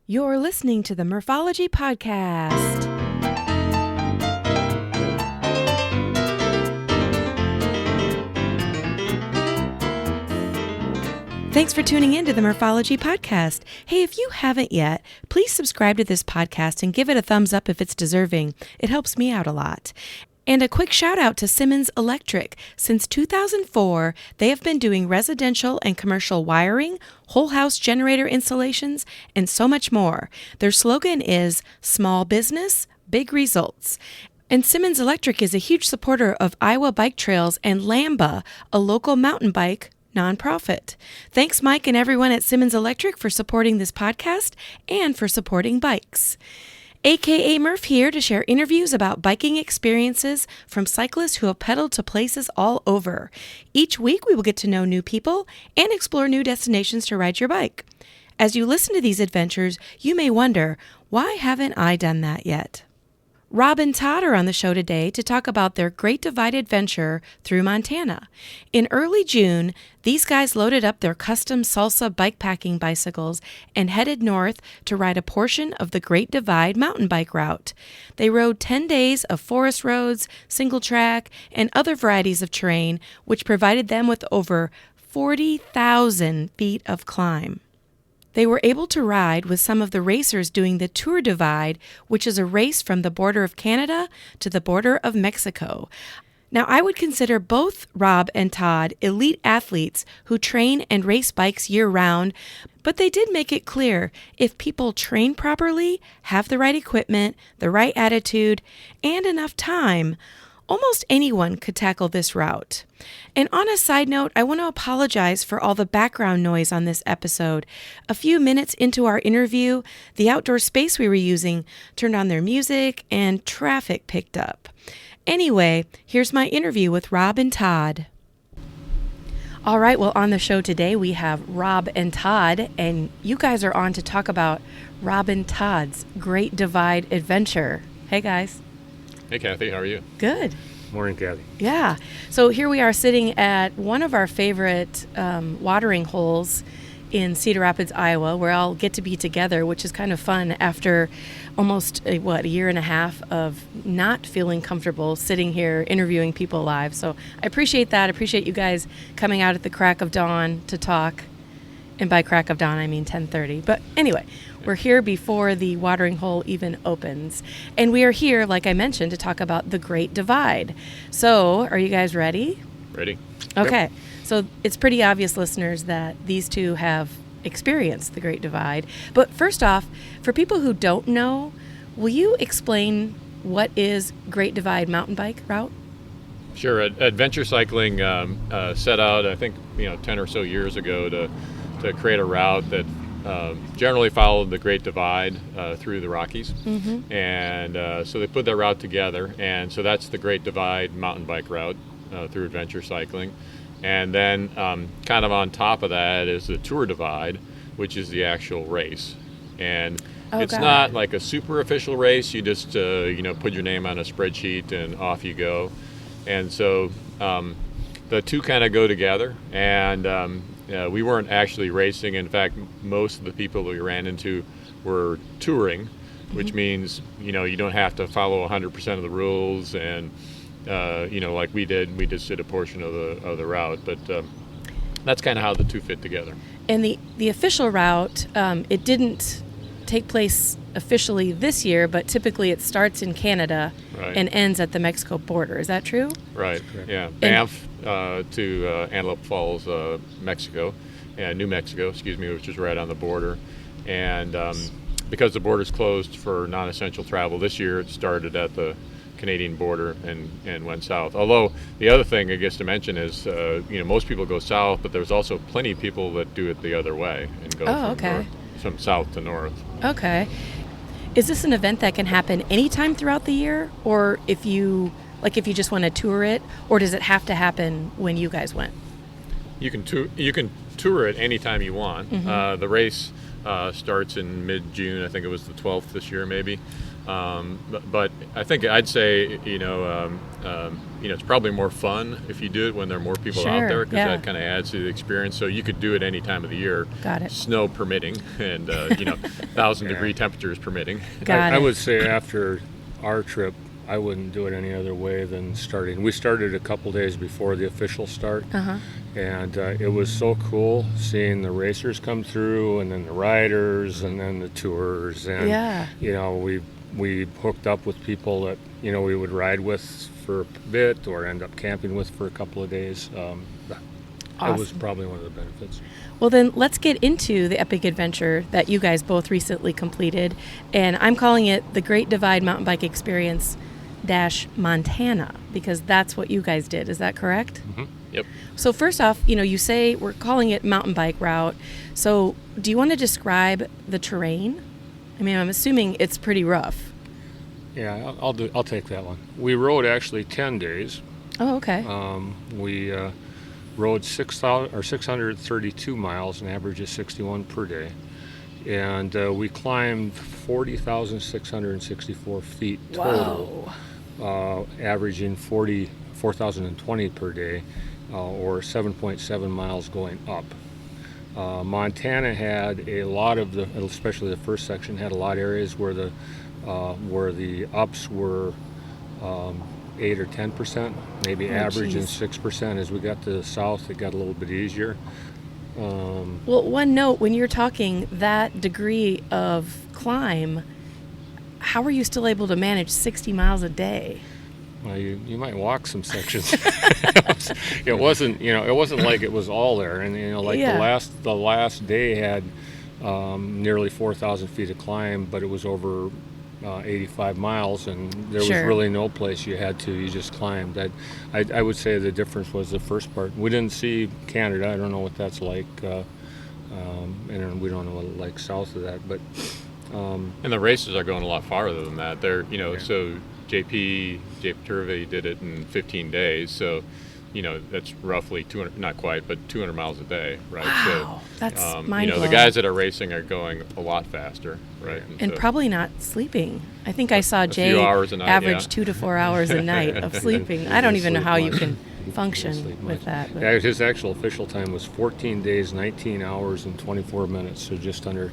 You're listening to the Morphology Podcast. Thanks for tuning in to the Morphology Podcast. Hey, if you haven't yet, please subscribe to this podcast and give it a thumbs up if it's deserving. It helps me out a lot. And a quick shout out to Simmons Electric. Since 2004, they have been doing residential and commercial wiring, whole house generator installations, and so much more. Their slogan is small business, big results. And Simmons Electric is a huge supporter of Iowa Bike Trails and Lamba, a local mountain bike nonprofit. Thanks, Mike and everyone at Simmons Electric for supporting this podcast and for supporting bikes. AKA Murph here to share interviews about biking experiences from cyclists who have pedaled to places all over. Each week we will get to know new people and explore new destinations to ride your bike. As you listen to these adventures, you may wonder, why haven't I done that yet? Rob and Todd are on the show today to talk about their Great Divide adventure through Montana. In early June, these guys loaded up their custom Salsa bikepacking bicycles and headed north to ride a portion of the Great Divide mountain bike route. They rode 10 days of forest roads, single track, and other varieties of terrain, which provided them with over 40,000 feet of climb. They were able to ride with some of the racers doing the Tour Divide, which is a race from the border of Canada to the border of Mexico. Now, I would consider both Rob and Todd elite athletes who train and race bikes year-round, but they did make it clear if people train properly, have the right equipment, the right attitude, and enough time, almost anyone could tackle this route. And on a side note, I want to apologize for all the background noise on this episode. A few minutes into our interview, the outdoor space we were using turned on their music and traffic picked up. Anyway, here's my interview with Rob and Todd. All right, well, on the show today we have Rob and Todd, and you guys are on to talk about Rob and Todd's Great Divide adventure. Hey, guys. Hey, Kathy, how are you? Good. Morning, Kathy. Yeah. So here we are sitting at one of our favorite watering holes in Cedar Rapids, Iowa, where I'll get to be together, which is kind of fun after almost a year and a half of not feeling comfortable sitting here interviewing people live. So I appreciate that. I appreciate you guys coming out at the crack of dawn to talk. And by crack of dawn, I mean 10:30. But anyway, we're here before the watering hole even opens. And we are here, like I mentioned, to talk about the Great Divide. So, are you guys ready? Ready? Okay. Yep. So, it's pretty obvious, listeners, that these two have experienced the Great Divide. But first off, for people who don't know, will you explain what is Great Divide mountain bike route? Sure. Adventure cycling set out, I think, 10 or so years ago to create a route that generally followed the Great Divide through the Rockies. Mm-hmm. And so they put that route together. And so that's the Great Divide mountain bike route through adventure cycling. And then kind of on top of that is the Tour Divide, which is the actual race. And it's not like a super official race. You just, put your name on a spreadsheet and off you go. And so the two kind of go together. And we weren't actually racing. In fact, most of the people we ran into were touring, which means, you don't have to follow 100% of the rules. And, like we did, we just did a portion of the route. But that's kind of how the two fit together. And the official route, it didn't take place officially this year, but typically it starts in Canada and ends at the Mexico border. Is that true? Right. Correct. Yeah. Banff to Antelope Falls, Mexico, and New Mexico, which is right on the border. And because the border's closed for non-essential travel this year, it started at the Canadian border and went south. Although the other thing I guess to mention is, most people go south, but there's also plenty of people that do it the other way and go from south to north. Okay. Is this an event that can happen anytime throughout the year, or if you just want to tour it, or does it have to happen when you guys went? You can tour it anytime you want. Mm-hmm. The race starts in mid-June. I think it was the 12th this year, maybe. But I think I'd say, it's probably more fun if you do it when there are more people out there, because that kind of adds to the experience. So you could do it any time of the year, snow permitting, and 1,000-degree temperatures permitting. I would say after our trip, I wouldn't do it any other way than starting. We started a couple days before the official start, and it was so cool seeing the racers come through, and then the riders, and then the tours, and we hooked up with people that we would ride with for a bit or end up camping with for a couple of days. That was probably one of the benefits. Well, then let's get into the epic adventure that you guys both recently completed, and I'm calling it the Great Divide Mountain Bike Experience Montana, because that's what you guys did. Is that correct? Mm-hmm. Yep. So first off, you say we're calling it mountain bike route. So do you want to describe the terrain? I mean, I'm assuming it's pretty rough. Yeah, I'll take that one. We rode actually 10 days. Oh, okay. We rode 632 miles, an average of 61 per day. And we climbed 40,664 feet total, averaging 4,020 per day, or 7.7 miles going up. Montana had a lot of especially the first section, had a lot of areas where the ups were 8 or 10%, maybe averaging 6%. As we got to the south, it got a little bit easier. Well, one note, when you're talking that degree of climb, how are you still able to manage 60 miles a day? Well, you might walk some sections. It wasn't like it was all there, and the last day had nearly 4,000 feet of climb, but it was over 85 miles, and there was really no place you just climbed. I would say the difference was the first part. We didn't see Canada. I don't know what that's like, and we don't know what it's like south of that, but and the races are going a lot farther than that. They're so JP Turvey did it in 15 days, so that's roughly 200, not quite, but 200 miles a day, right? Wow, so that's mind-blowing. The guys that are racing are going a lot faster, right? And probably not sleeping. I think I saw Jay average 2 to 4 hours a night of sleeping. I don't even know how you can function with that. Yeah, his actual official time was 14 days, 19 hours, and 24 minutes, so just under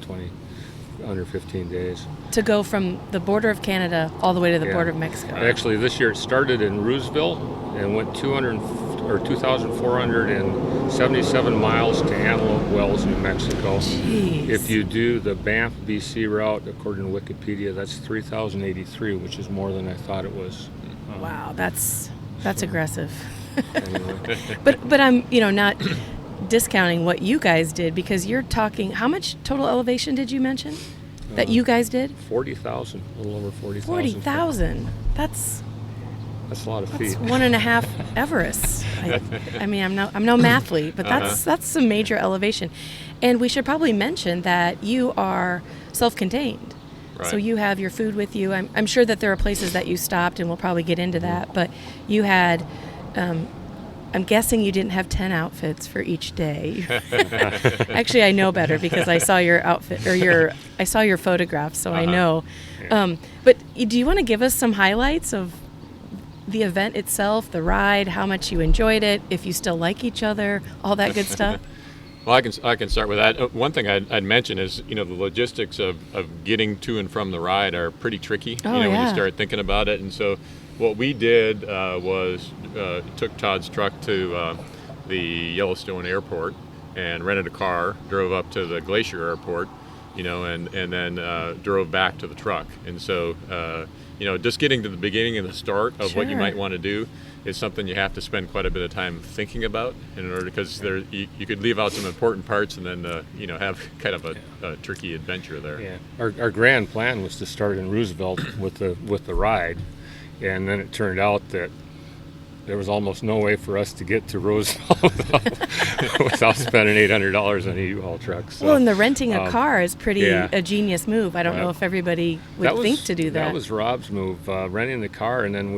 15 days. To go from the border of Canada all the way to the border of Mexico. Actually, this year it started in Roosevelt and went 2,477 miles to Antelope Wells, New Mexico. Jeez. If you do the Banff, BC route, according to Wikipedia, that's 3,083, which is more than I thought it was. Wow, that's aggressive. Anyway. But I'm not discounting what you guys did, because you're talking, how much total elevation did you mention that you guys did? 40,000, a little over 40,000. 40,000. That's a lot of feet. That's 1.5 Everests. I mean, I'm no mathlete, but that's some major elevation. And we should probably mention that you are self-contained. Right. So you have your food with you. I'm sure that there are places that you stopped, and we'll probably get into that. But you had, I'm guessing you didn't have 10 outfits for each day. Actually, I know better because I saw your outfit, or I saw your photograph, so I know. Yeah. But do you want to give us some highlights of the event itself, the ride, how much you enjoyed it, if you still like each other, all that good stuff? Well, I can start with that. One thing I'd mention is, the logistics of getting to and from the ride are pretty tricky, when you start thinking about it. And so what we did was took Todd's truck to the Yellowstone Airport and rented a car, drove up to the Glacier Airport, and then drove back to the truck. And so, just getting to the beginning and the start of what you might want to do is something you have to spend quite a bit of time thinking about, in order, because you could leave out some important parts and then have kind of a tricky adventure there. Yeah, our grand plan was to start in Roosevelt with the ride, and then it turned out that there was almost no way for us to get to Roosevelt without spending $800 on a U-Haul truck. So, well, and the renting a car is a genius move. I don't know if everybody would think to do that. That was Rob's move, renting the car, and then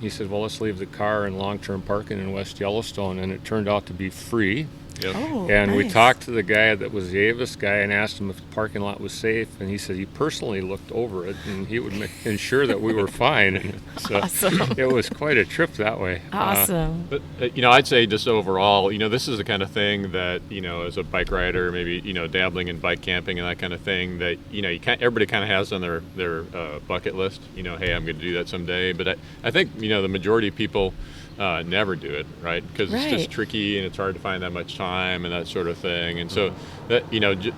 he said, well, let's leave the car in long-term parking in West Yellowstone, and it turned out to be free. Yep. Oh, And we nice. talked to the guy that was the Avis guy and asked him if the parking lot was safe, and he said he personally looked over it and he would ensure that we were fine. And so Awesome. it was quite a trip that way. Awesome. But I'd say just overall, this is the kind of thing that as a bike rider, maybe dabbling in bike camping and that kind of thing, that everybody kind of has on their bucket list. Hey, I'm going to do that someday. But I think the majority of people never do it, right? Because it's just tricky and it's hard to find that much time and that sort of thing. And so that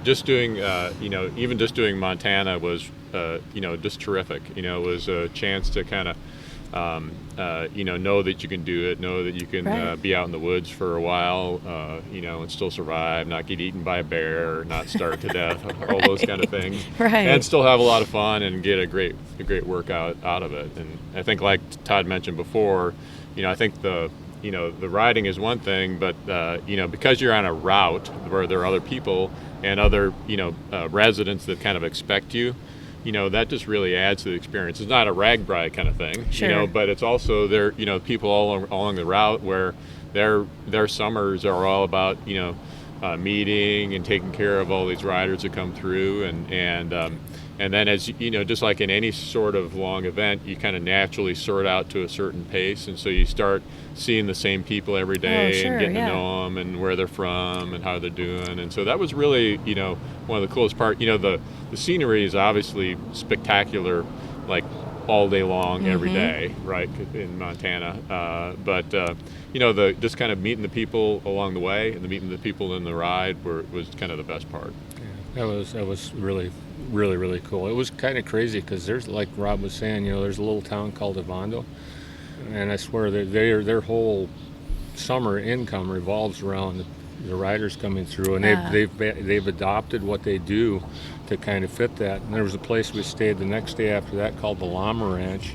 just doing even just doing Montana was just terrific. It was a chance to kind of know that you can do it, know that you can be out in the woods for a while, and still survive, not get eaten by a bear, or not starve to death, all those kind of things, and still have a lot of fun and get a great workout out of it. And I think, like Todd mentioned before, I think the riding is one thing, but because you're on a route where there are other people and other residents that kind of expect you. That just really adds to the experience. It's not a rag bride kind of thing, but it's also there, people all along the route where their summers are all about, meeting and taking care of all these riders that come through. And then as just like in any sort of long event, you kind of naturally sort out to a certain pace. And so you start seeing the same people every day and getting to know them and where they're from and how they're doing. And so that was really, one of the coolest part. The scenery is obviously spectacular, like all day long, every day, right, in Montana. But the just kind of meeting the people along the way and meeting the people in the ride was kind of the best part. Yeah, that was really, really, really cool. It was kind of crazy because there's, like Rob was saying, there's a little town called Ovando, and I swear their whole summer income revolves around the riders coming through, and they've adopted what they do to kind of fit that. And there was a place we stayed the next day after that called the Llama Ranch.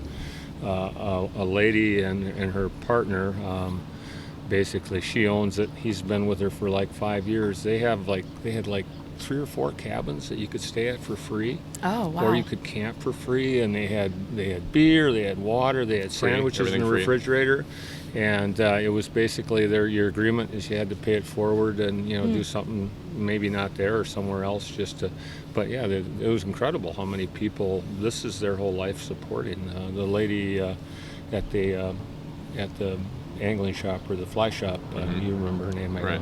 A lady and her partner, basically she owns it. He's been with her for like 5 years. They had 3 or 4 cabins that you could stay at for free. Oh, wow. Or you could camp for free, and they had beer, they had water, they had sandwiches in the refrigerator. And it was basically your agreement is you had to pay it forward and do something maybe not there or somewhere else but yeah, it was incredible how many people this is their whole life supporting. The lady at the angling shop or the fly shop, you remember her name, I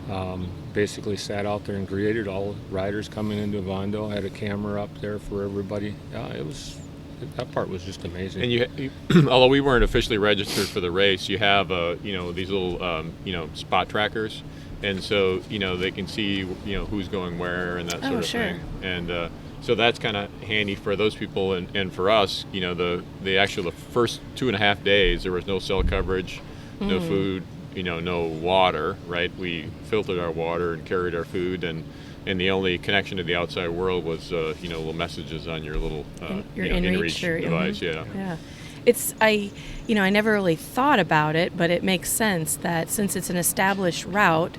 know. Basically sat out there and greeted all riders coming into Ovando, had a camera up there for everybody. That part was just amazing. And you although we weren't officially registered for the race, you have these little spot trackers, and so they can see who's going where and that sort of thing. And so that's kind of handy for those people, and for us, the first 2.5 days there was no cell coverage, no food, no water. Right, we filtered our water and carried our food, and the only connection to the outside world was little messages on your little inReach device. Yeah. It's I never really thought about it, but it makes sense that since it's an established route,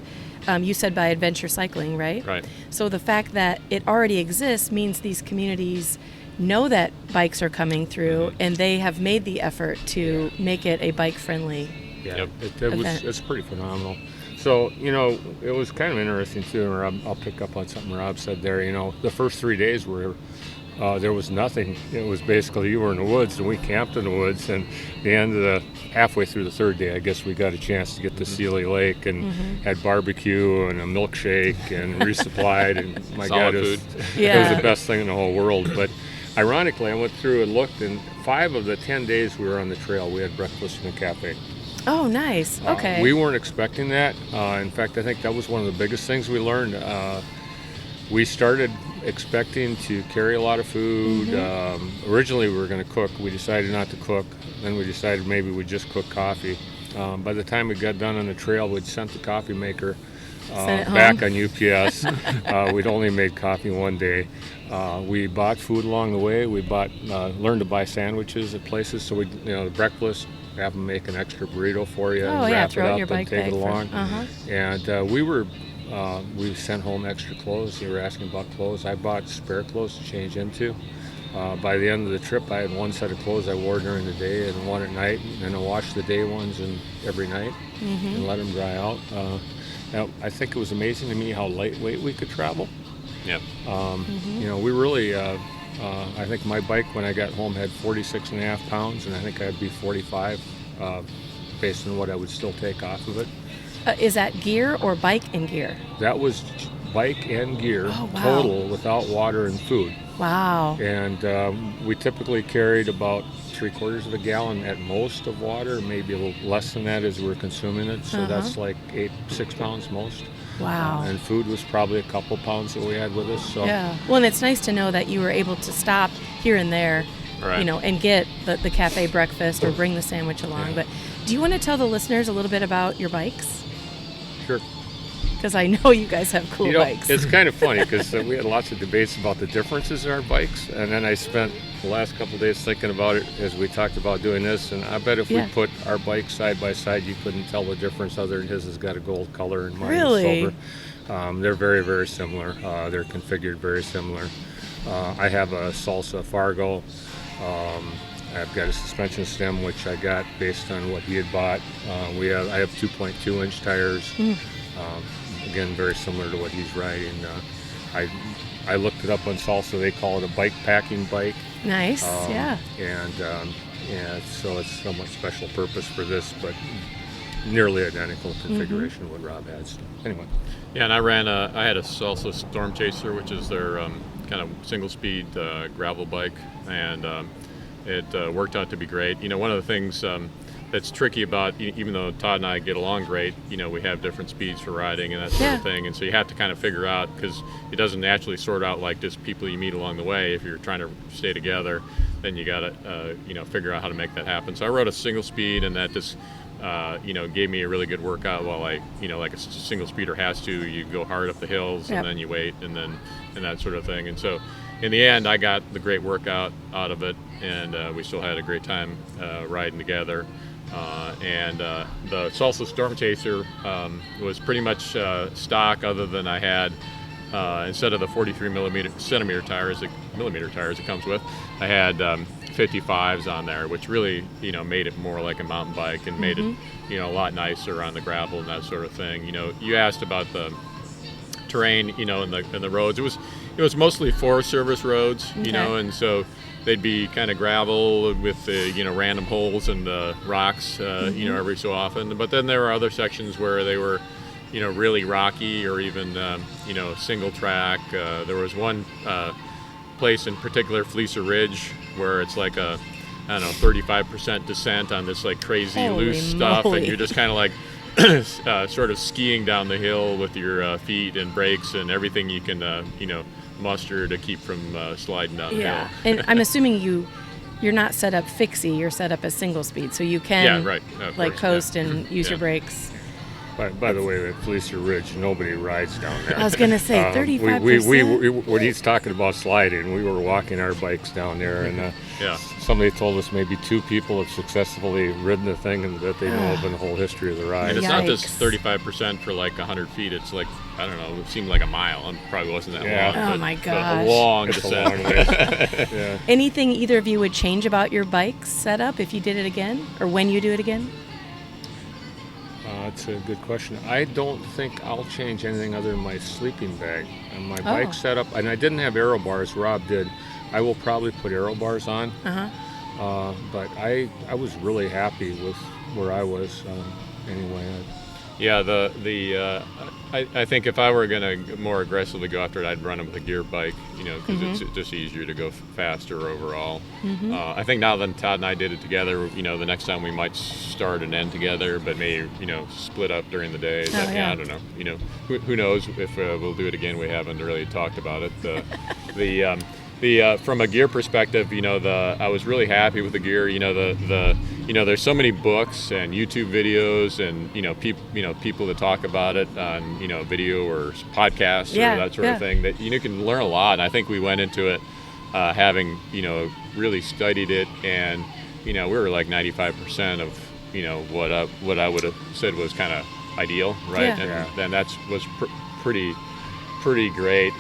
you said by adventure cycling, right? Right. So the fact that it already exists means these communities know that bikes are coming through, and they have made the effort to make it a bike-friendly event. It's pretty phenomenal. So, it was kind of interesting too, and I'll pick up on something Rob said there. The first 3 days were there was nothing. It was basically you were in the woods, and we camped in the woods. And halfway through the 3rd day, I guess we got a chance to get to Sealy Lake and had barbecue and a milkshake and resupplied. And my God, it was the best thing in the whole world. But ironically, I went through and looked, and 5 of the 10 days we were on the trail, we had breakfast in a cafe. Oh, nice. Okay. We weren't expecting that. In fact, I think that was one of the biggest things we learned. We started expecting to carry a lot of food. Originally, we were going to cook. We decided not to cook. Then we decided maybe we'd just cook coffee. By the time we got done on the trail, we'd sent the coffee maker back on UPS. We'd only made coffee one day. We bought food along the way. We learned to buy sandwiches at places. So the breakfast, have them make an extra burrito for you and wrap it up and take it along. And we sent home extra clothes. You were asking about clothes. I bought spare clothes to change into. By the end of the trip, I had one set of clothes I wore during the day and one at night, and I washed the day ones every night and let them dry out. Now, I think it was amazing to me how lightweight we could travel. Yeah. We really, I think my bike when I got home had 46 and a half pounds, and I think I'd be 45 based on what I would still take off of it. Is that gear or bike and gear? That was bike and gear, wow. total, without water and food. Wow. And we typically carried about 3/4 of a gallon at most of water, maybe a little less than that as we're consuming it. So that's like 6 pounds most. Wow. And food was probably a couple pounds that we had with us. So. Yeah. Well, and it's nice to know that you were able to stop here and there, right. And get the cafe breakfast or bring the sandwich along. Yeah. But do you want to tell the listeners a little bit about your bikes? Sure. Because I know you guys have cool bikes. It's kind of funny because we had lots of debates about the differences in our bikes, and then I spent the last couple of days thinking about it as we talked about doing this, and I bet if we put our bikes side by side, you couldn't tell the difference other than his has got a gold color and mine is silver. They're very, very similar. They're configured very similar. I have a Salsa Fargo. I've got a suspension stem, which I got based on what he had bought. I have 2.2-inch tires. Again, very similar to what he's riding. I looked it up on Salsa. They call it a bike packing bike. Nice, yeah. And so it's somewhat special purpose for this, but nearly identical configuration to what Rob has. Anyway. Yeah, and I had a Salsa Storm Chaser, which is their kind of single-speed gravel bike, and it worked out to be great. One of the things that's tricky about, even though Todd and I get along great, we have different speeds for riding and that sort of thing, and so you have to kind of figure out, because it doesn't naturally sort out like just people you meet along the way. If you're trying to stay together, then you got to figure out how to make that happen. So I rode a single speed, and that just gave me a really good workout while like a single speeder has to. You go hard up the hills and then you wait and that sort of thing. And so in the end, I got the great workout out of it, and we still had a great time riding together. And the Salsa Storm Chaser was pretty much stock, other than I had, instead of the 43 millimeter tires it comes with, I had 55s on there, which really made it more like a mountain bike and made it a lot nicer on the gravel and that sort of thing. You asked about the terrain in the roads. It was mostly Forest Service roads, and so they'd be kind of gravel with random holes and rocks every so often. But then there were other sections where they were really rocky, or even single track. There was one place in particular, Fleecer Ridge, where it's like a 35% descent on this like crazy loose stuff, and you're just kind of like sort of skiing down the hill with your feet and brakes and everything you can muster to keep from sliding down the hill. And I'm assuming you're not set up fixie, you're set up as single speed, so you can coast and use your brakes. By the way, at Fleecer Ridge, nobody rides down there. I was going to say 35%. When he's talking about sliding, we were walking our bikes down there, and somebody told us maybe 2 people have successfully ridden the thing and that they know of in the whole history of the ride. And it's not just 35% for like 100 feet. It's like, I don't know, it seemed like a mile. It probably wasn't that long. Oh my gosh. A long descent. Anything either of you would change about your bike setup if you did it again, or when you do it again? That's a good question. I don't think I'll change anything other than my sleeping bag. And my bike setup, and I didn't have aero bars, Rob did. I will probably put aero bars on. But I was really happy with where I was anyway. Yeah, I think if I were going to more aggressively go after it, I'd run it with a gear bike, because it's just easier to go faster overall. I think now that Todd and I did it together, the next time we might start and end together, but maybe, split up during the day. I don't know. Who knows if we'll do it again. We haven't really talked about it. From a gear perspective, I was really happy with the gear. There's so many books and YouTube videos and people that talk about it on video or podcasts or that sort of thing, that you can learn a lot. And I think we went into it having really studied it, and we were like 95% of what I would have said was kind of ideal, right? And then that was pretty great.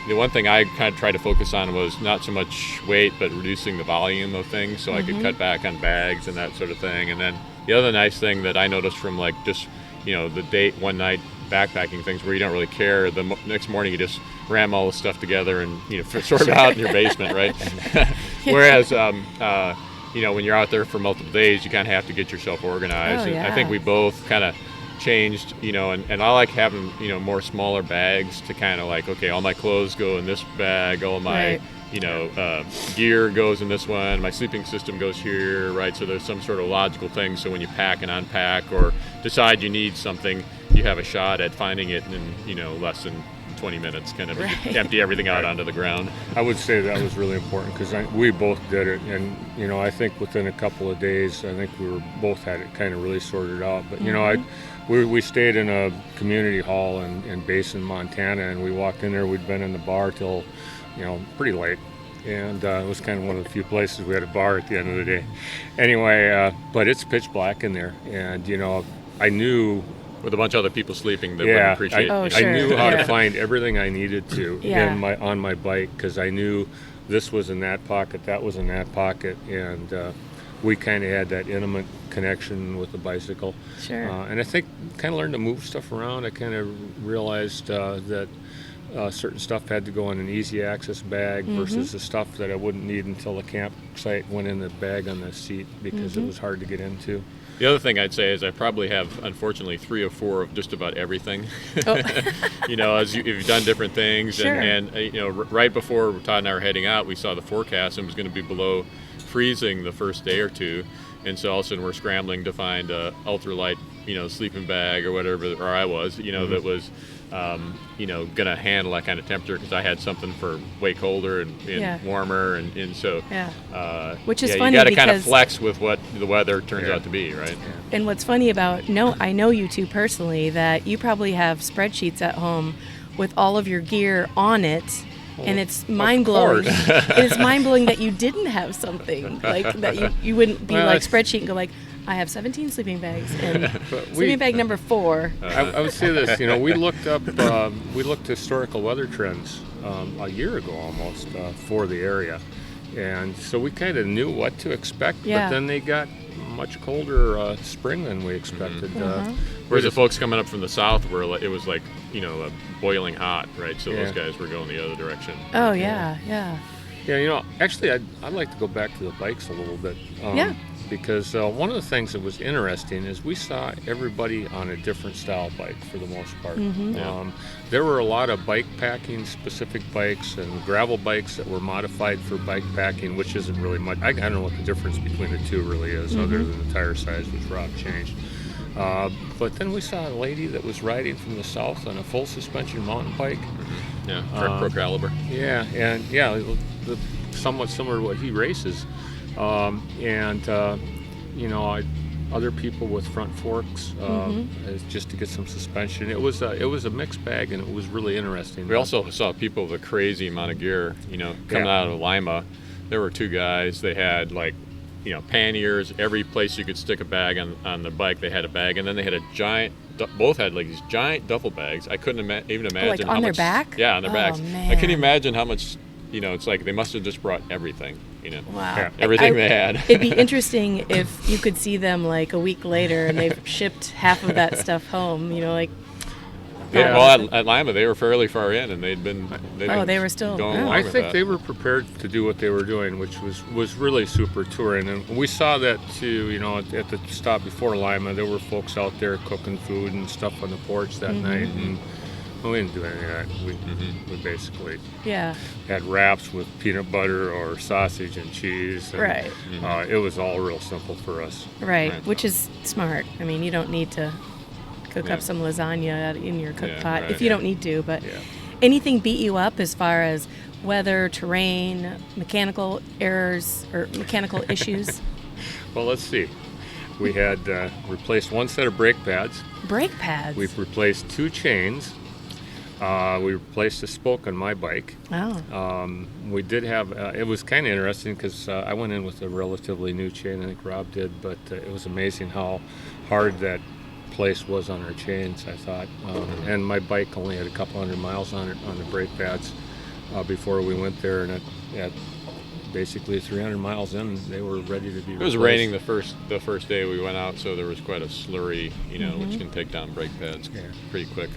The one thing I kind of tried to focus on was not so much weight, but reducing the volume of things, so I could cut back on bags and that sort of thing. And then the other nice thing that I noticed from like just the one night backpacking things where you don't really care. The next morning you just ram all the stuff together and sort it out in your basement, right? Whereas when you're out there for multiple days, you kind of have to get yourself organized. Oh, yeah. And I think we both kind of changed, and I like having more smaller bags to kind of like, okay, all my clothes go in this bag, all my gear goes in this one, my sleeping system goes here, right? So there's some sort of logical thing, so when you pack and unpack or decide you need something, you have a shot at finding it in less than 20 minutes, kind of empty everything out onto the ground. I would say that was really important because we both did it, and I think within a couple of days, I think we both had it kind of really sorted out. But we stayed in a community hall in Basin, Montana, and we walked in there. We'd been in the bar till pretty late, and it was kind of one of the few places we had a bar at the end of the day. Anyway, but it's pitch black in there, and I knew. With a bunch of other people sleeping that wouldn't appreciate it. I knew how to find everything I needed to on my bike, because I knew this was in that pocket, that was in that pocket, and we kind of had that intimate connection with the bicycle. Sure. And I think kind of learned to move stuff around. I kind of realized that certain stuff had to go in an easy access bag versus the stuff that I wouldn't need until the campsite went in the bag on the seat because it was hard to get into. The other thing I'd say is I probably have, unfortunately, 3 or 4 of just about everything. As you've done different things, Sure. and right before Todd and I were heading out, we saw the forecast and it was going to be below freezing the first day or two, and so all of a sudden we're scrambling to find a ultralight, sleeping bag or whatever, or I was, that was, going to handle that kind of temperature, because I had something for way colder and warmer, and so which is you funny got to because kind of flex with what the weather turns out to be, right? And what's funny about I know you two personally, that you probably have spreadsheets at home with all of your gear on it. And it's mind-blowing. It's mind-blowing that you didn't have something like that. You wouldn't be like spreadsheet and go like, I have 17 sleeping bags, and sleeping bag number 4. I would say this, we looked historical weather trends a year ago almost for the area, and so we kind of knew what to expect. But then they got much colder spring than we expected. Whereas the folks coming up from the south where it was like boiling hot, right? So those guys were going the other direction. Oh yeah. Actually, I'd like to go back to the bikes a little bit. Because one of the things that was interesting is we saw everybody on a different style bike for the most part. There were a lot of bike packing specific bikes and gravel bikes that were modified for bike packing, which isn't really much. I don't know what the difference between the two really is, other than the tire size, which Rob changed. But then we saw a lady that was riding from the south on a full suspension mountain bike. Pro Caliber. Somewhat similar to what he races. Other people with front forks just to get some suspension. It was a mixed bag, and it was really interesting. We also saw people with a crazy amount of gear. Coming out of Lima, there were 2 guys. They had panniers. Every place you could stick a bag on the bike, they had a bag, and then they had a giant. Both had like these giant duffel bags. I couldn't even imagine how much. On their back? Yeah, on their backs. Man. I couldn't imagine how much. It's like they must have just brought everything. Wow. Everything they had. It'd be interesting if you could see them like a week later and they've shipped half of that stuff home. Well, at Lima they were fairly far in, and they were still going along I with think that. they were prepared to do what they were doing, which was really super touring, and we saw that too. At the stop before Lima, there were folks out there cooking food and stuff on the porch that night, and we didn't do any of that. We basically had wraps with peanut butter or sausage and cheese. And, right. It was all real simple for us. Right, which is smart. I mean, you don't need to cook up some lasagna in your cook pot if you don't need to. But anything beat you up as far as weather, terrain, mechanical errors, or mechanical issues? Well, let's see. We had replaced 1 set of brake pads. Brake pads? We've replaced 2 chains. We replaced a spoke on my bike. Oh. We did have, it was kind of interesting because I went in with a relatively new chain, I think Rob did, but it was amazing how hard that place was on our chains, I thought. And my bike only had a couple hundred miles on it on the brake pads before we went there, and basically 300 miles in, they were ready to be It was replaced. raining the first day we went out, so there was quite a slurry, which can take down brake pads pretty quick.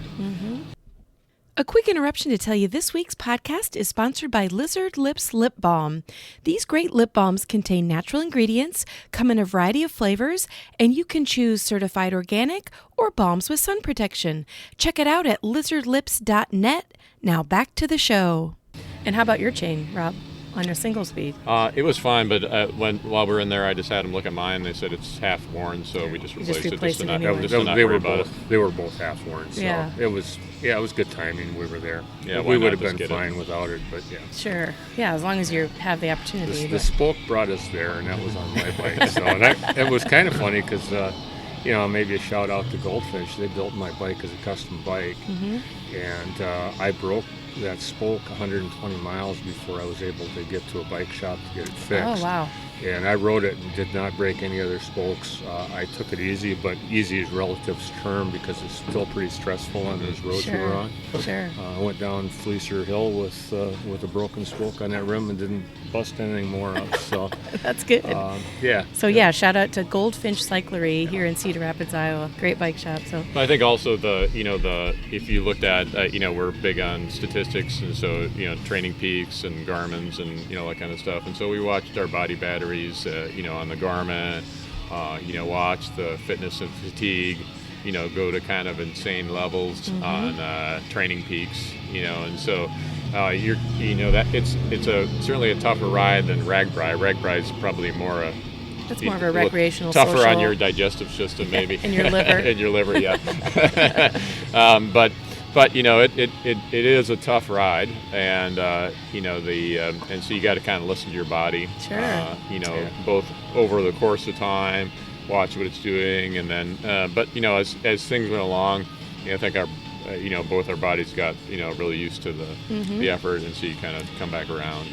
A quick interruption to tell you this week's podcast is sponsored by Lizard Lips Lip Balm. These great lip balms contain natural ingredients, come in a variety of flavors, and you can choose certified organic or balms with sun protection. Check it out at lizardlips.net. Now back to the show. And how about your chain, Rob, on your single speed? It was fine, but while we were in there, I just had them look at mine. They said it's half worn, so we just replaced it. replaced Just it to anyway. not, just to not They worry were about both. They were both half worn. So Yeah. it was good timing. We were there. Yeah, why we not would have just been get it? fine without it, but yeah. Sure. Yeah, as long as you have the opportunity. The spoke brought us there, and that was on my bike. So it was kind of funny because, maybe a shout out to Goldfish. They built my bike as a custom bike, and I broke that spoke 120 miles before I was able to get to a bike shop to get it fixed. Oh, wow. And I rode it and did not break any other spokes. I took it easy, but easy is relative term because it's still pretty stressful on those roads we were on. Sure. I went down Fleecer Hill with a broken spoke on that rim and didn't bust anything more up. So That's good. yeah. So yeah, shout out to Goldfinch Cyclery here in Cedar Rapids, Iowa. Great bike shop. So I think also if you looked at we're big on statistics, and so training peaks and Garmin's and that kind of stuff, and so we watched our body batteries on the Garmin, watch the fitness and fatigue go to kind of insane levels on training peaks, and so that it's certainly a tougher ride than Ragbri. Ragbri is probably more that's more of a recreational, tougher social. on your digestive system, maybe. And your liver. And your liver, yeah. But it is a tough ride, and and so you got to kind of listen to your body. Sure. Both over the course of time, watch what it's doing, and then as things went along, I think our both our bodies got really used to the effort, and so you kind of come back around.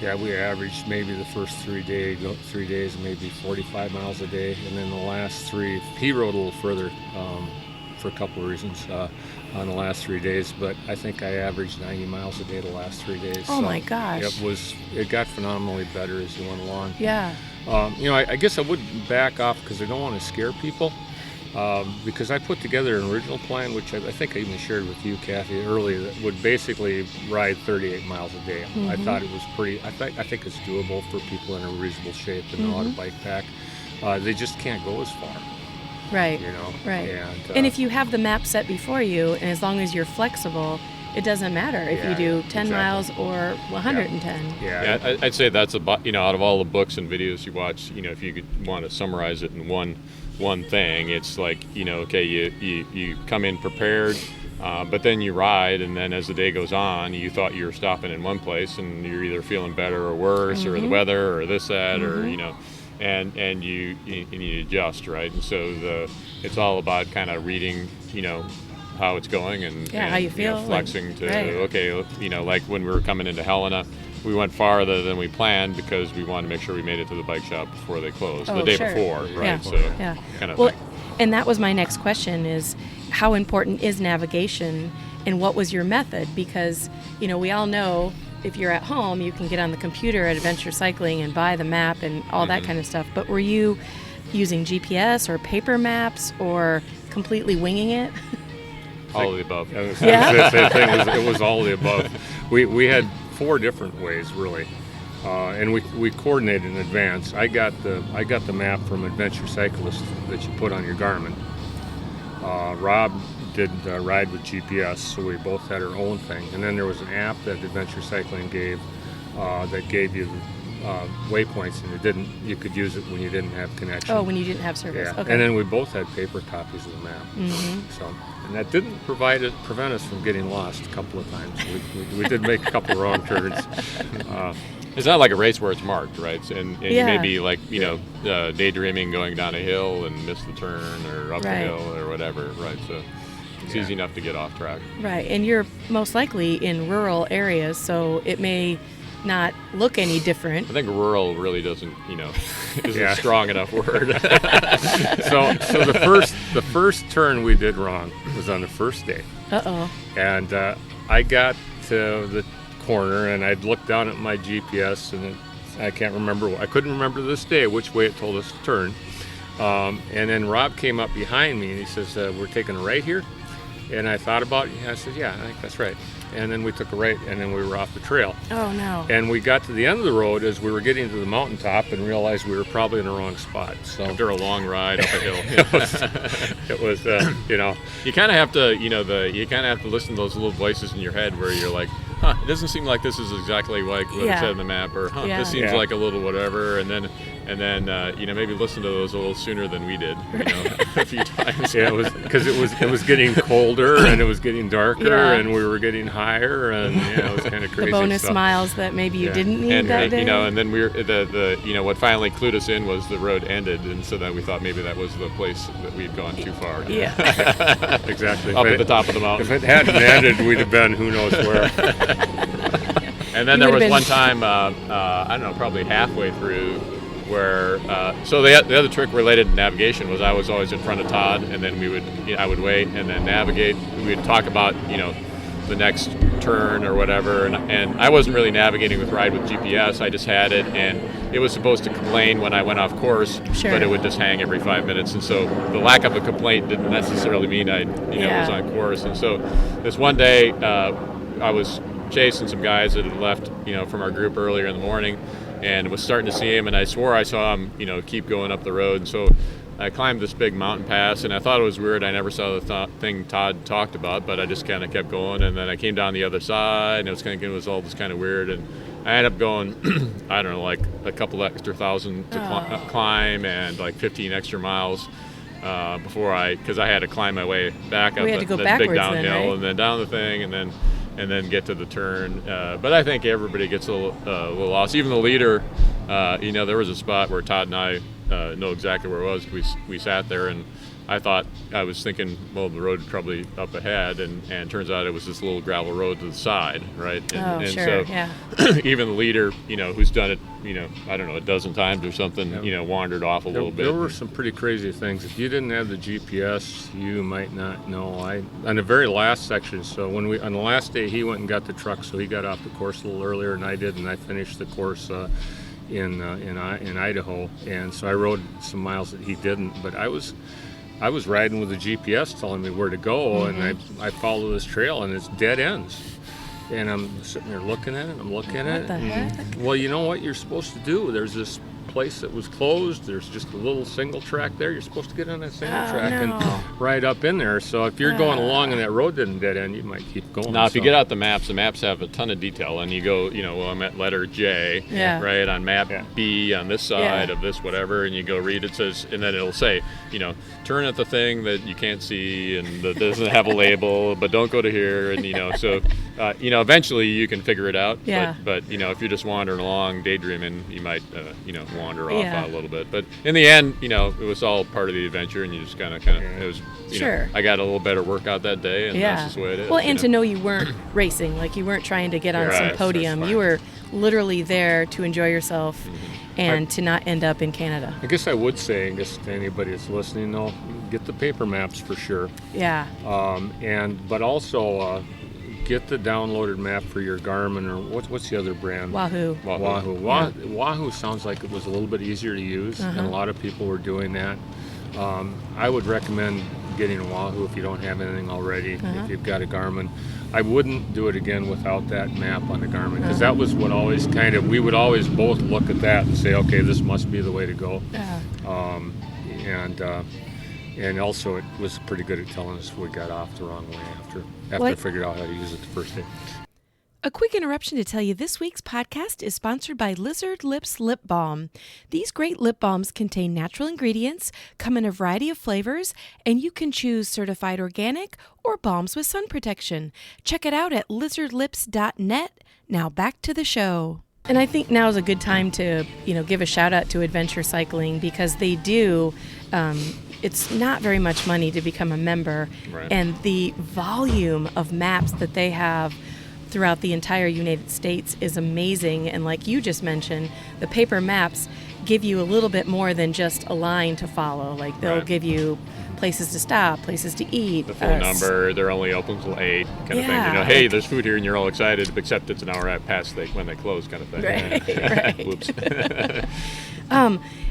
Yeah, we averaged maybe the first 3 days, maybe 45 miles a day, and then the last three, he rode a little further for a couple of reasons on the last 3 days, but I think I averaged 90 miles a day the last 3 days. Oh my gosh. It got phenomenally better as you went along. Yeah. I guess I wouldn't back off because I don't want to scare people. Because I put together an original plan, which I think I even shared with you, Kathy, earlier, that would basically ride 38 miles a day. I thought it was I think it's doable for people in a reasonable shape and know how to bike pack. They just can't go as far. Right. Right. And if you have the map set before you, and as long as you're flexible, it doesn't matter if you do 10 miles or 110. Yeah, I'd say that's about, out of all the books and videos you watch, if you could want to summarize it in one thing, it's like, okay, you come in prepared, but then you ride, and then as the day goes on, you thought you were stopping in one place, and you're either feeling better or worse, or the weather, or this, that, or and you adjust, right? And so it's all about kind of reading, how it's going, and how you feel, flexing to like when we were coming into Helena, we went farther than we planned because we wanted to make sure we made it to the bike shop before they closed the day before, right? Yeah. Kind of well, thing. And that was my next question: is how important is navigation, and what was your method? Because we all know if you're at home, you can get on the computer at Adventure Cycling and buy the map and all that kind of stuff. But were you using GPS or paper maps or completely winging it? All of the above. It was all of the above. We had 4 different ways really, and we coordinated in advance. I got the map from Adventure Cyclist that you put on your Garmin. Rob did ride with GPS, so we both had our own thing. And then there was an app that Adventure Cycling gave that gave you waypoints, and you could use it when you didn't have connection. Oh, when you didn't have service. Yeah. Okay. And then we both had paper copies of the map. So, and that didn't prevent us from getting lost a couple of times. We did make a couple of wrong turns. It's not like a race where it's marked, right? And you may be like, daydreaming going down a hill and miss the turn, or up the hill or whatever, right? So it's easy enough to get off track. Right, and you're most likely in rural areas, so it may not look any different. I think rural really doesn't, isn't a strong enough word. So the first turn we did wrong was on the first day. And I got to the corner, and I'd looked down at my GPS, and it I can't remember. I couldn't remember to this day which way it told us to turn. And then Rob came up behind me and he says, "We're taking a right here." And I thought about it. And I said, "Yeah, I think that's right." And then we took a right, and then we were off the trail. Oh, no. And we got to the end of the road as we were getting to the mountaintop and realized we were probably in the wrong spot. So After a long ride up a hill. it was, you know. You kind of have to, you kind of have to listen to those little voices in your head where you're like, huh, it doesn't seem like this is exactly like what it said in the map, or this seems like a little whatever, and then maybe listen to those a little sooner than we did, a few times. Yeah, it was because it was getting colder and it was getting darker and we were getting higher, and it was kind of crazy. The bonus miles that maybe you didn't need that day. And then we were what finally clued us in was the road ended, and so then we thought maybe that was the place that we'd gone too far. Yeah, exactly. Up at the top of the mountain. If it hadn't ended, we'd have been who knows where. And then there was one time, I don't know, probably halfway through, where so the other trick related to navigation was I was always in front of Todd, and then I would wait and then navigate. We'd talk about the next turn or whatever, and I wasn't really navigating with GPS. I just had it, and it was supposed to complain when I went off course, but it would just hang every 5 minutes. And so the lack of a complaint didn't necessarily mean I was on course. And so this one day I was chasing some guys that had left from our group earlier in the morning, and was starting to see him, and I swore I saw him keep going up the road. And so I climbed this big mountain pass, and I thought it was weird. I never saw the thing Todd talked about, but I just kind of kept going, and then I came down the other side, and it was all just kind of weird, and I ended up going I don't know, like a couple extra thousand to climb, and like 15 extra miles because I had to climb my way back up the big downhill, and then down the thing, and then get to the turn. But I think everybody gets a little lost. Even the leader, there was a spot where Todd and I know exactly where it was. We sat there, and I was thinking, well, the road probably up ahead, and turns out it was this little gravel road to the side, right? And sure, so even the leader, who's done it, I don't know, a dozen times or something, wandered off a little bit. There were some pretty crazy things. If you didn't have the GPS, you might not know. On the very last section, so on the last day, he went and got the truck, so he got off the course a little earlier than I did, and I finished the course in Idaho, and so I rode some miles that he didn't, but I was riding with the GPS telling me where to go, and I follow this trail, and it's dead ends. And I'm sitting there looking at it, What the heck? Well, you know what you're supposed to do? There's this place that was closed. There's just a little single track there. You're supposed to get on that single track and ride up in there. So if you're going along and that road didn't dead end, you might keep going. Now, if you get out the maps have a ton of detail, and you go, I'm at letter J, right, on map B on this side of this whatever, and you go read, it says, and then it'll say, turn at the thing that you can't see and that doesn't have a label, but don't go to here, and so eventually you can figure it out. But if you're just wandering along, daydreaming, you might wander off a little bit. But in the end, it was all part of the adventure, and you just kind of it was. I got a little better workout that day, and that's just the way it is. Well, and to know you weren't racing, like you weren't trying to get on some podium. You were literally there to enjoy yourself. And to not end up in Canada. I guess I would say, to anybody that's listening, though, get the paper maps for sure. Yeah. But also get the downloaded map for your Garmin, or what's the other brand? Wahoo. Wahoo sounds like it was a little bit easier to use, and a lot of people were doing that. I would recommend getting a Wahoo if you don't have anything already. If you've got a Garmin, I wouldn't do it again without that map on the Garmin, because that was what always we would always both look at that and say, okay, this must be the way to go. And also it was pretty good at telling us if we got off the wrong way after I figured out how to use it the first day. A quick interruption to tell you this week's podcast is sponsored by Lizard Lips Lip Balm. These great lip balms contain natural ingredients, come in a variety of flavors, and you can choose certified organic or balms with sun protection. Check it out at lizardlips.net. Now back to the show. And I think now is a good time to, give a shout out to Adventure Cycling, because they do, it's not very much money to become a member, and the volume of maps that they have throughout the entire United States is amazing. And like you just mentioned, the paper maps give you a little bit more than just a line to follow. Like they'll give you places to stop, places to eat. The full number, they're only open till 8 kind of thing. You know, hey, there's food here and you're all excited, except it's an hour past when they close kind of thing. Right. Whoops.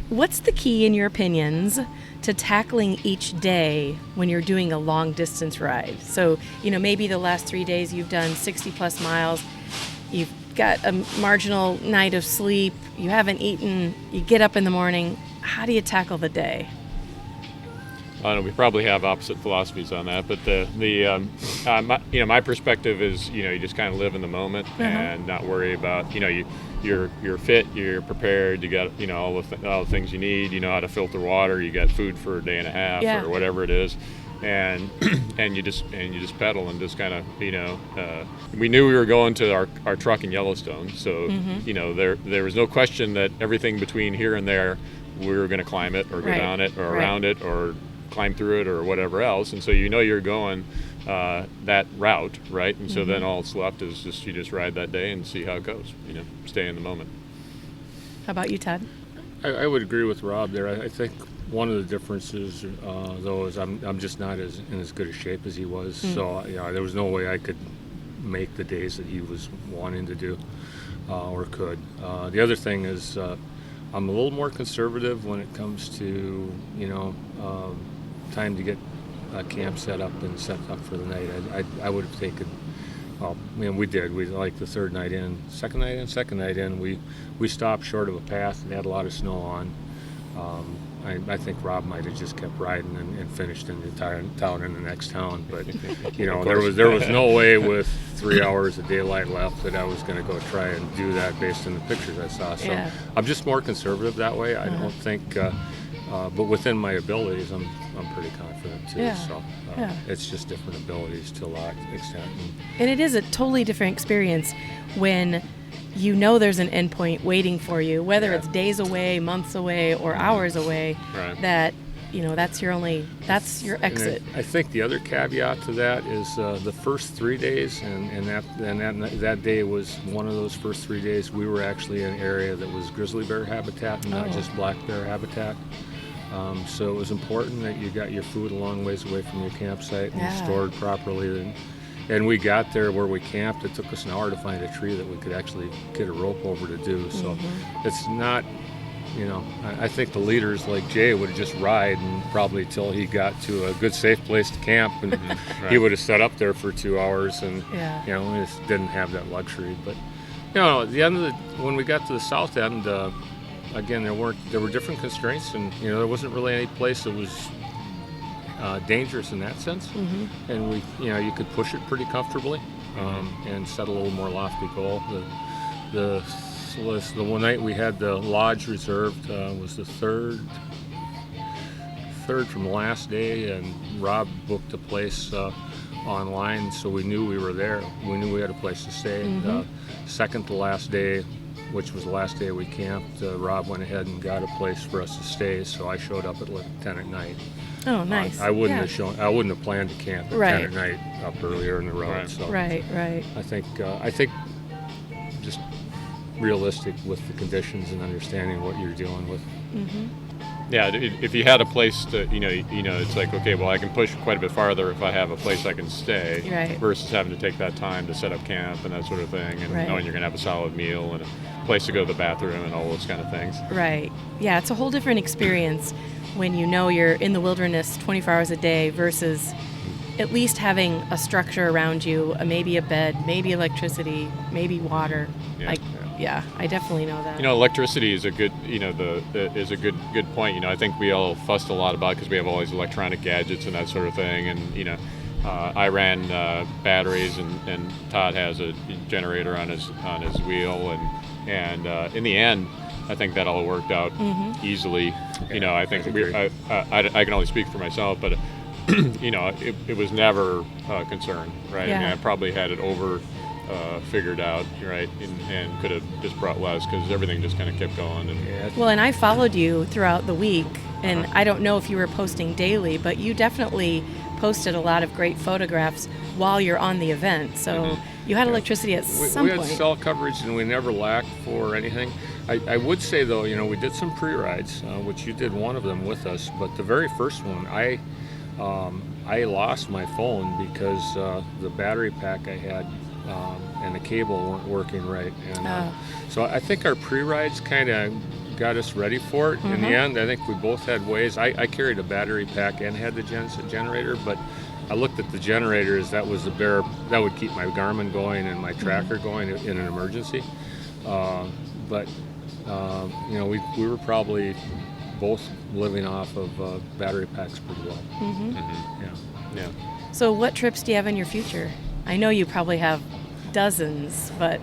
What's the key, in your opinions, to tackling each day when you're doing a long distance ride? So, you know, maybe the last 3 days you've done 60 plus miles, you've got a marginal night of sleep, you haven't eaten, you get up in the morning. How do you tackle the day? I don't know, we probably have opposite philosophies on that, but my perspective is, you know, you just kind of live in the moment and not worry about, you know, you're fit, you're prepared, you got, you know, all the things you need, you know how to filter water, you got food for a day and a half or whatever it is, and you just pedal and just kind of, you know, we knew we were going to our truck in Yellowstone, so you know, there was no question that everything between here and there we were going to climb it or go down it or around it or climb through it or whatever else, and so you know you're going that route, right? And so then all that's left is just you just ride that day and see how it goes, you know, stay in the moment. How about you, Todd? I would agree with Rob there. I think one of the differences, though, is I'm just not in as good a shape as he was. So, you know, there was no way I could make the days that he was wanting to do or could. The other thing is I'm a little more conservative when it comes to, you know, time to get a camp set up and set up for the night. I would have taken, well, I mean, we did. We like the second night in, we stopped short of a path and had a lot of snow on. I think Rob might have just kept riding and finished in the entire town in the next town. But you know, there was no way with 3 hours of daylight left that I was going to go try and do that based on the pictures I saw. So I'm just more conservative that way. I don't think, but within my abilities, I'm pretty confident too. So it's just different abilities to a large extent. And it is a totally different experience when you know there's an endpoint waiting for you, whether it's days away, months away, or hours away, that, you know, that's your exit. I think the other caveat to that is the first 3 days, and that day was one of those first 3 days, we were actually in an area that was grizzly bear habitat and not just black bear habitat. So it was important that you got your food a long ways away from your campsite and stored properly. And we got there where we camped. It took us an hour to find a tree that we could actually get a rope over to do. So it's not, you know, I think the leaders like Jay would just ride and probably till he got to a good safe place to camp, and he would have set up there for 2 hours, and you know, we just didn't have that luxury. But you know, at the end of when we got to the south end, again, there were different constraints, and you know, there wasn't really any place that was dangerous in that sense, and you could push it pretty comfortably and set a little more lofty goal. The one night we had the lodge reserved was the third from the last day, and Rob booked a place online, so we knew we were there. We knew we had a place to stay. Second to last day, which was the last day we camped, Rob went ahead and got a place for us to stay, so I showed up at 10 at night. Oh, nice. I wouldn't have planned to camp at 10 at night up earlier in the road. So right. I think just realistic with the conditions and understanding what you're dealing with. Yeah, if you had a place to, you know, it's like, okay, well, I can push quite a bit farther if I have a place I can stay, versus having to take that time to set up camp and that sort of thing, and knowing you're going to have a solid meal and a place to go to the bathroom and all those kind of things. Right. Yeah, it's a whole different experience when you know you're in the wilderness 24 hours a day versus at least having a structure around you, maybe a bed, maybe electricity, maybe water. I definitely know that. You know, electricity is a good, you know, is a good point. You know, I think we all fussed a lot about it because we have all these electronic gadgets and that sort of thing. And you know, I ran batteries, and Todd has a generator on his wheel, and in the end, I think that all worked out easily. You know, I think I can only speak for myself, but you know, it was never a concern, right? I mean, I probably had it over figured out, right, and could have just brought less because everything just kind of kept going. Well, and I followed you throughout the week, and I don't know if you were posting daily, but you definitely posted a lot of great photographs while you're on the event. So you had electricity at some point. We had cell coverage, and we never lacked for anything. I would say, though, you know, we did some pre-rides, which you did one of them with us, but the very first one, I lost my phone because the battery pack I had and the cable weren't working right. And so I think our pre-rides kind of got us ready for it. In the end, I think we both had ways. I carried a battery pack and had the generator, but I looked at the generators. That was that would keep my Garmin going and my tracker going in an emergency. But we were probably both living off of battery packs pretty well. Yeah. So what trips do you have in your future? I know you probably have dozens, but...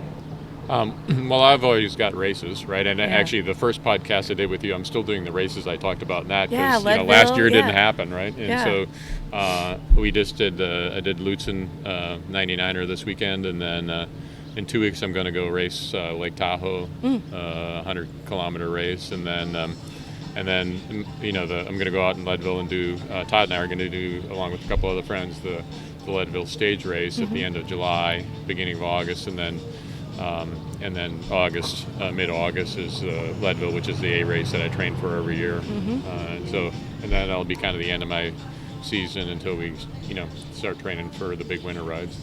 Well, I've always got races, right? And actually, the first podcast I did with you, I'm still doing the races I talked about in that because last year didn't happen, right? And so we just did. I did Lutsen 99er this weekend, and then in 2 weeks I'm going to go race Lake Tahoe, 100-kilometer race, and then I'm going to go out in Leadville and do. Todd and I are going to do, along with a couple other friends, the Leadville stage race at the end of July, beginning of August, and then August, mid-August is Leadville, which is the A race that I train for every year. And that'll be kind of the end of my season until we, start training for the big winter rides.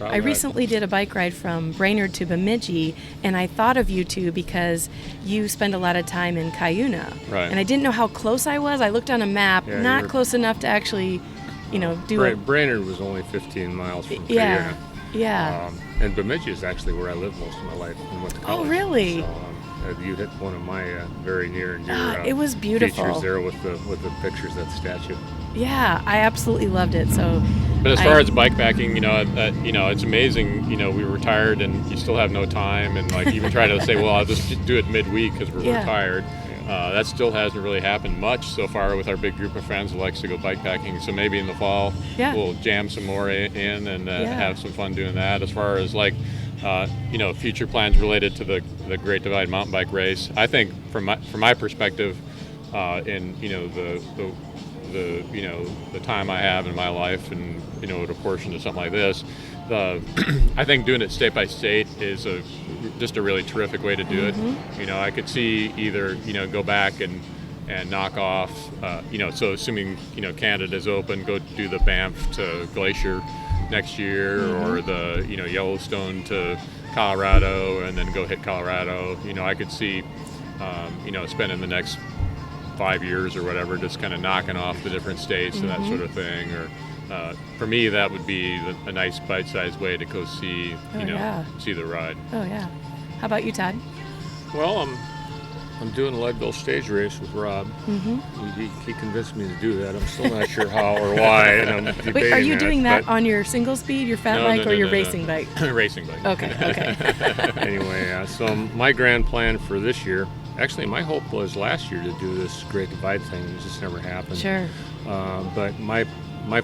I recently did a bike ride from Brainerd to Bemidji, and I thought of you two because you spend a lot of time in Cuyuna. Right. And I didn't know how close I was. I looked on a map, not close enough to actually, do it. Brainerd was only 15 miles from Cuyuna. Yeah. And Bemidji is actually where I lived most of my life and went to college. Oh, really? So, you hit one of my very near and dear it was beautiful. features there with the pictures of that statue. Yeah, I absolutely loved it. So, but as far as bikepacking, it's amazing. We were retired and you still have no time, and like even try to say, well, I'll just do it midweek because we're retired. That still hasn't really happened much so far with our big group of friends who likes to go bikepacking. So maybe in the fall we'll jam some more in and have some fun doing that. As far as future plans related to the Great Divide mountain bike race, I think from my perspective, in the time I have in my life and a portion of something like this, I think doing it state by state is just a really terrific way to do it. I could see either go back and knock off so assuming Canada's open, go do the Banff to Glacier next year, or the Yellowstone to Colorado, and then go hit Colorado. I could see spending the next 5 years or whatever just kind of knocking off the different states and that sort of thing. Or for me, that would be a nice bite-sized way to go see see the ride. Oh yeah. How about you, Todd? Well, I'm doing a Leadville stage race with Rob. He convinced me to do that. I'm still not sure how or why, and I'm debating. Wait, are you doing that on your single speed, your fat bike, or your racing bike? Racing bike. Okay. Anyway, so my grand plan for this year, actually my hope was last year to do this Great Divide thing. It just never happened. Sure. But my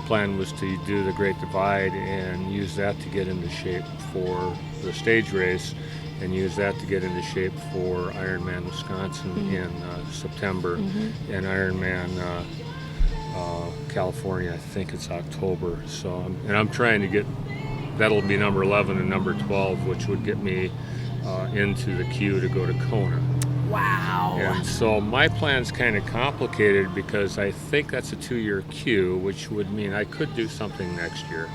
plan was to do the Great Divide and use that to get into shape for the stage race, and use that to get into shape for Ironman Wisconsin in September, and Ironman California, I think it's October. So, I'm trying to get, that'll be number 11 and number 12, which would get me into the queue to go to Kona. Wow. And so my plan's kind of complicated because I think that's a 2-year queue, which would mean I could do something next year.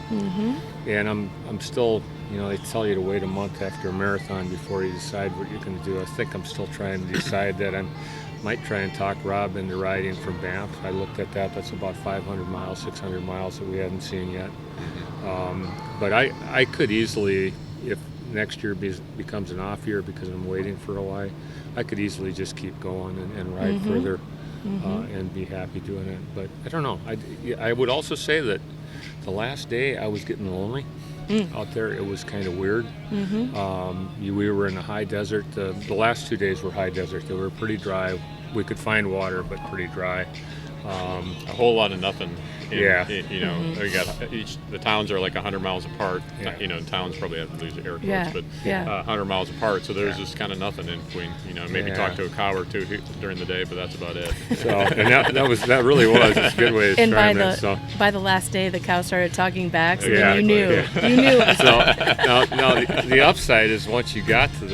And I'm still, they tell you to wait a month after a marathon before you decide what you're going to do. I think I'm still trying to decide that. I might try and talk Rob into riding from Banff. I looked at that. That's about 500 miles, 600 miles that we hadn't seen yet. But I could easily, if next year becomes an off year because I'm waiting for a while, I could easily just keep going and ride further and be happy doing it. But I don't know. I would also say that the last day I was getting lonely out there. It was kind of weird. We were in the high desert. The last 2 days were high desert. They were pretty dry. We could find water, but pretty dry. A whole lot of nothing. We got the towns are like 100 miles apart. Towns probably have to lose the air quotes, but 100 miles apart. So there's just kind of nothing in between. Maybe talk to a cow or two during the day, but that's about it. So, and that really was a good way to describe it. So by the last day, the cow started talking back, so then you knew. Yeah. You knew. So now the upside is once you got through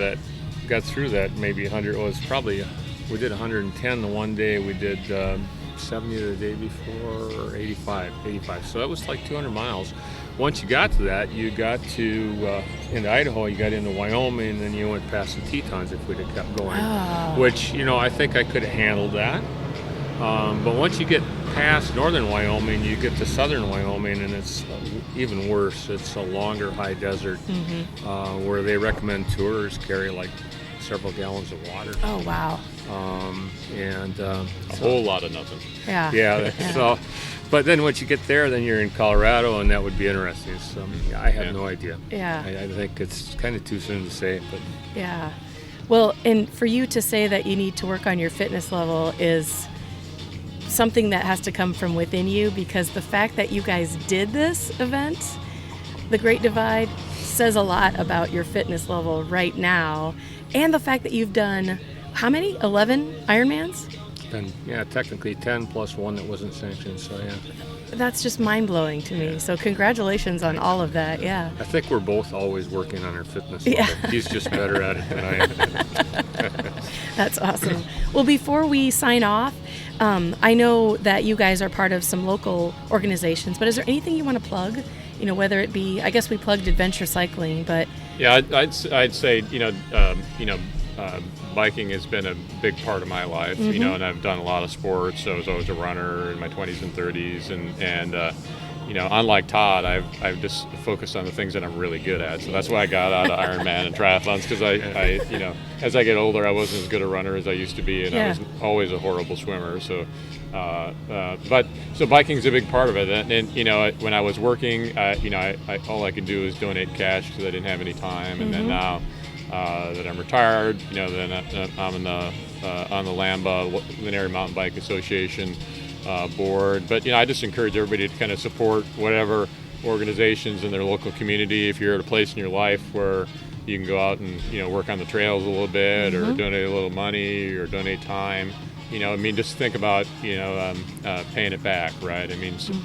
that, maybe 100. Well, it's probably we did 110 the one day. We did 70 the day before, or 85. So that was like 200 miles. Once you got to that, you got to, into Idaho, you got into Wyoming, and then you went past the Tetons if we'd have kept going. Oh. Which, I think I could have handled that. But once you get past northern Wyoming, you get to southern Wyoming, and it's even worse. It's a longer high desert where they recommend tours carry like several gallons of water. Oh, wow. A whole lot of nothing. Yeah. Yeah. So, but then once you get there, then you're in Colorado, and that would be interesting. So I have no idea. Yeah. I think it's kind of too soon to say, but. Yeah. Well, and for you to say that you need to work on your fitness level is something that has to come from within you, because the fact that you guys did this event, the Great Divide, says a lot about your fitness level right now, and the fact that you've done, how many? 11 Ironmans? And technically 10 plus one that wasn't sanctioned, so yeah. That's just mind-blowing to me. So congratulations on all of that, yeah. I think we're both always working on our fitness level. Yeah. He's just better at it than I am. That's awesome. Well, before we sign off, I know that you guys are part of some local organizations, but is there anything you want to plug? Whether it be, I guess we plugged adventure cycling, but yeah, I'd say biking has been a big part of my life, and I've done a lot of sports. So I was always a runner in my 20s and 30s, and unlike Todd, I've just focused on the things that I'm really good at. So that's why I got out of Ironman and triathlons, because I as I get older, I wasn't as good a runner as I used to be, and I was always a horrible swimmer. So, so biking's a big part of it. And when I was working, I all I could do was donate cash because I didn't have any time. And then now that I'm retired, then I'm on the LAMBA, Linear Mountain Bike Association board. But I just encourage everybody to kind of support whatever organizations in their local community. If you're at a place in your life where you can go out and work on the trails a little bit, or donate a little money, or donate time. Just think about paying it back, right?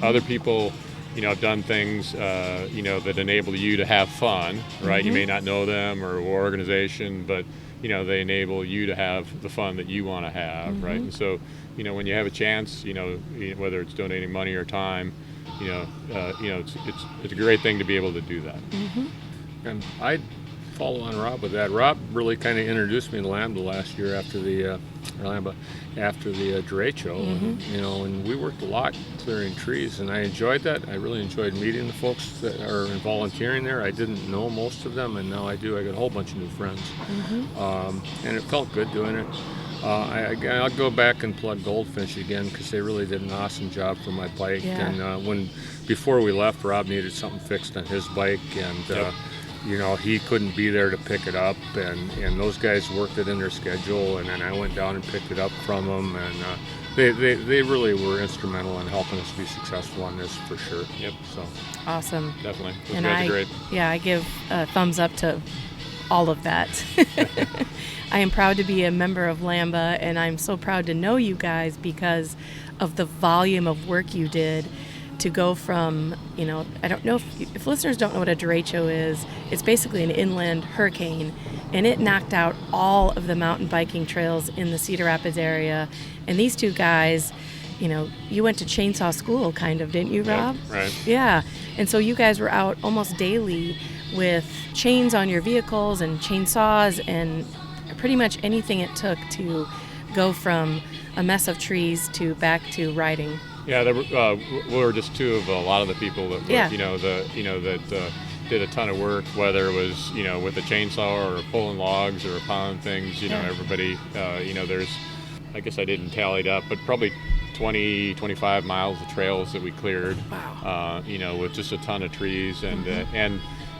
Other people have done things that enable you to have fun, right? You may not know them or organization, but they enable you to have the fun that you want to have, right? And so when you have a chance, whether it's donating money or time, it's a great thing to be able to do that. And I'd follow on Rob with that. Rob really kind of introduced me to Lambda last year after the derecho, and we worked a lot clearing trees, and I enjoyed that. I really enjoyed meeting the folks that are volunteering there. I didn't know most of them, and now I do. I got a whole bunch of new friends, and it felt good doing it. I'll go back and plug Goldfinch again, because they really did an awesome job for my bike. Yeah. And before we left, Rob needed something fixed on his bike, and he couldn't be there to pick it up, and those guys worked it in their schedule, and then I went down and picked it up from them, and they really were instrumental in helping us be successful on this, for sure. Yep. So awesome. Definitely. Those and guys are great. Yeah, I give a thumbs up to all of that. I am proud to be a member of LAMBA, and I'm so proud to know you guys because of the volume of work you did to go from, I don't know if listeners don't know what a derecho is, it's basically an inland hurricane, and it knocked out all of the mountain biking trails in the Cedar Rapids area. And these two guys, you went to chainsaw school kind of, didn't you, Rob? Yeah, right. Yeah. And so you guys were out almost daily with chains on your vehicles and chainsaws and pretty much anything it took to go from a mess of trees to back to riding. Yeah, we were just two of a lot of the people that were, did a ton of work, whether it was with a chainsaw or pulling logs or pounding things. Everybody. There's, I guess I didn't tally it up, but probably 20-25 miles of trails that we cleared. Wow. With just a ton of trees and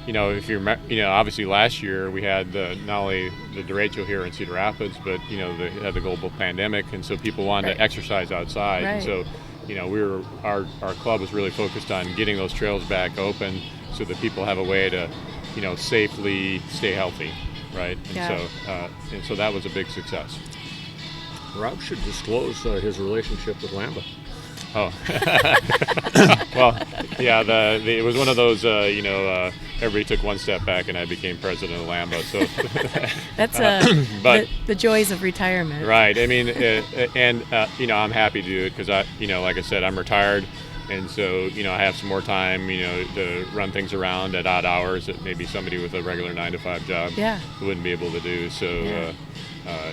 if you remember, obviously last year we had not only the derecho here in Cedar Rapids, but they had the global pandemic, and so people wanted to exercise outside, and so. Our club is really focused on getting those trails back open so that people have a way to, safely stay healthy, right? And so that was a big success. Rob should disclose his relationship with LAMBA. Oh, well, yeah. It was one of those. Everybody took one step back, and I became president of Lambeau. So that's the joys of retirement. Right. I mean, I'm happy to do it because like I said, I'm retired, and so I have some more time, to run things around at odd hours that maybe somebody with a regular 9-to-5 job wouldn't be able to do. So.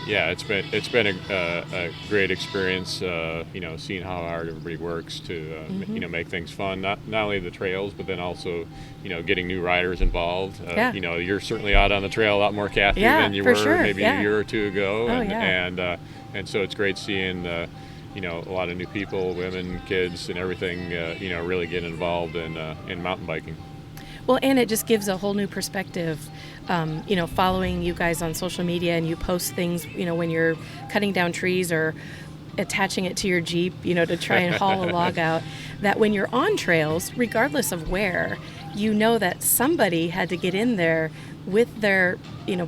It's been a great experience, seeing how hard everybody works to, make things fun. Not only the trails, but then also, getting new riders involved. You're certainly out on the trail a lot more, Kathy, than you were maybe a year or two ago. And so it's great seeing, a lot of new people, women, kids, and everything, really get involved in mountain biking. Well, and it just gives a whole new perspective, following you guys on social media, and you post things, when you're cutting down trees or attaching it to your Jeep, to try and haul a log out, that when you're on trails, regardless of where, that somebody had to get in there with their,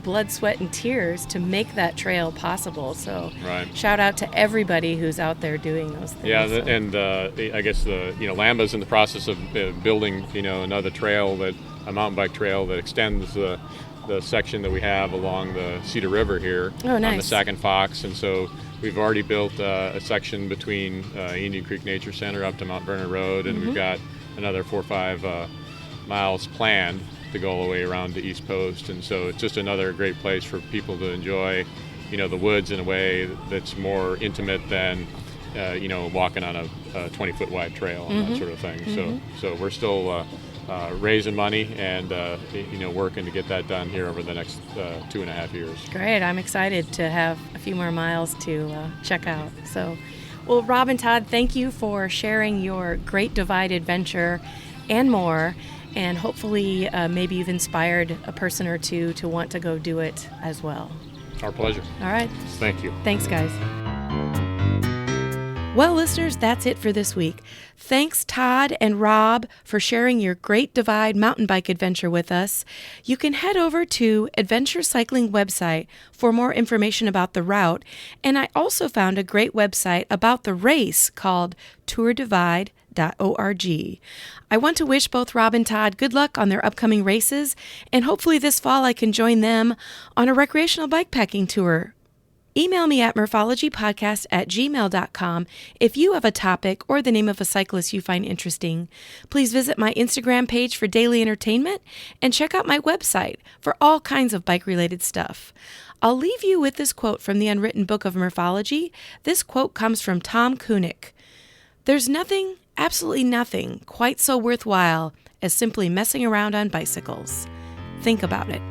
blood, sweat, and tears to make that trail possible. So shout out to everybody who's out there doing those things. Yeah, and I guess Lambeau's in the process of building, another trail, a mountain bike trail that extends the section that we have along the Cedar River here on the Sac and Fox. And so we've already built a section between Indian Creek Nature Center up to Mount Vernon Road, and we've got another 4 or 5 miles planned to go all the way around to East Post. And so it's just another great place for people to enjoy, the woods in a way that's more intimate than, walking on a 20-foot wide trail and that sort of thing. So we're still raising money and, working to get that done here over the next 2.5 years. Great. I'm excited to have a few more miles to check out. So, well, Rob and Todd, thank you for sharing your Great Divide adventure and more. And hopefully maybe you've inspired a person or two to want to go do it as well. Our pleasure. All right. Thank you. Thanks, guys. Well, listeners, that's it for this week. Thanks, Todd and Rob, for sharing your Great Divide mountain bike adventure with us. You can head over to Adventure Cycling website for more information about the route. And I also found a great website about the race called tourdivide.org. I want to wish both Rob and Todd good luck on their upcoming races, and hopefully this fall I can join them on a recreational bikepacking tour. Email me at murphologypodcast@gmail.com if you have a topic or the name of a cyclist you find interesting. Please visit my Instagram page for daily entertainment and check out my website for all kinds of bike-related stuff. I'll leave you with this quote from the Unwritten Book of Murphology. This quote comes from Tom Koenig. "There's nothing, absolutely nothing, quite so worthwhile as simply messing around on bicycles. Think about it."